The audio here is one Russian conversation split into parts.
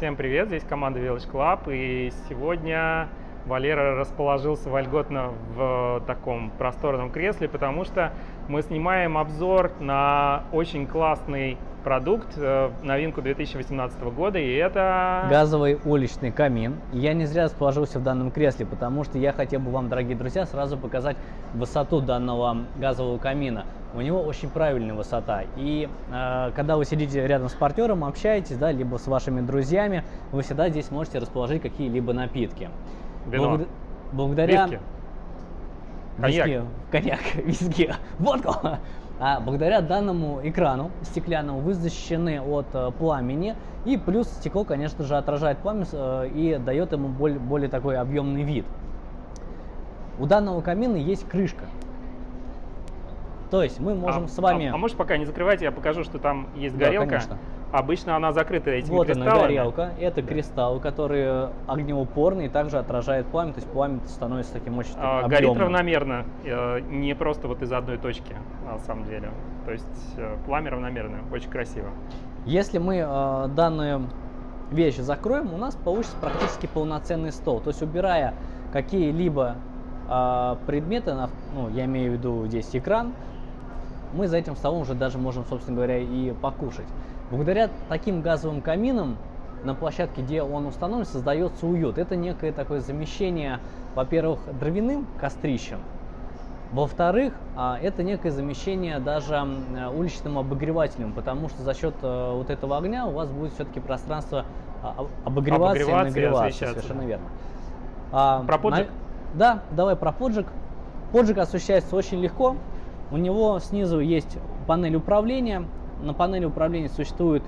Всем привет, здесь команда Village Club, и сегодня Валера расположился вольготно в таком просторном кресле, потому что мы снимаем обзор на очень классный продукт, новинку 2018 года, и это... Газовый уличный камин. Я не зря расположился в данном кресле, потому что я хотел бы вам, дорогие друзья, сразу показать высоту данного газового камина. У него очень правильная высота. И когда вы сидите рядом с партнером, общаетесь, да, либо с вашими друзьями, вы всегда здесь можете расположить какие-либо напитки. Вино. Благодаря... Виски. Виски, коньяк, виски, водку. Благодаря данному экрану стеклянному вы защищены от пламени, и плюс стекло, конечно же, отражает пламя и дает ему более такой объемный вид. У данного камина есть крышка. То есть мы можем с вами... А можешь пока не закрывайте, я покажу, что там есть Да, горелка. конечно. Обычно она закрыта этими Вот кристаллами. она, горелка. Это кристалл, который огнеупорный и также отражает пламя. То есть пламя становится таким очень объемным. Горит равномерно, не просто вот из одной точки, на самом деле. То есть пламя равномерное, очень красиво. Если мы данную вещь закроем, у нас получится практически полноценный стол. То есть убирая какие-либо предметы, ну, я имею в виду здесь экран, мы за этим столом уже даже можем, собственно говоря, и покушать. Благодаря таким газовым каминам на площадке, где он установлен, создается уют. Это некое такое замещение, во-первых, дровяным кострищем, во-вторых, это некое замещение даже уличным обогревателем, потому что за счет вот этого огня у вас будет все-таки пространство обогреваться и нагреваться. Совершенно верно. Про поджиг? Да, давай про поджиг. Поджиг осуществляется очень легко. У него снизу есть панель управления. На панели управления существует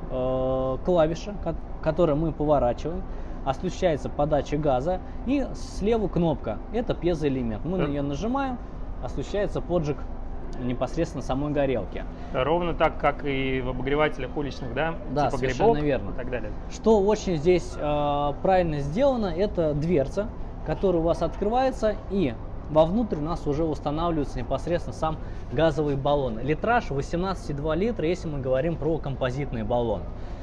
клавиша, которую мы поворачиваем. Осуществляется подача газа. И слева кнопка. Это пьезоэлемент. Мы на нее нажимаем. Осуществляется поджиг непосредственно самой горелки. Ровно так, как и в обогревателях уличных, да? Да, типа совершенно грибок верно. И так далее. Что очень здесь правильно сделано, это дверца, которая у вас открывается, и вовнутрь у нас уже устанавливается непосредственно сам газовый баллон. Литраж 18,2 литра, если мы говорим про композитный баллон.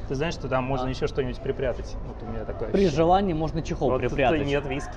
Ты знаешь, что там можно еще что-нибудь припрятать? Вот у меня такое При желании можно чехол вот припрятать. Тут нет виски.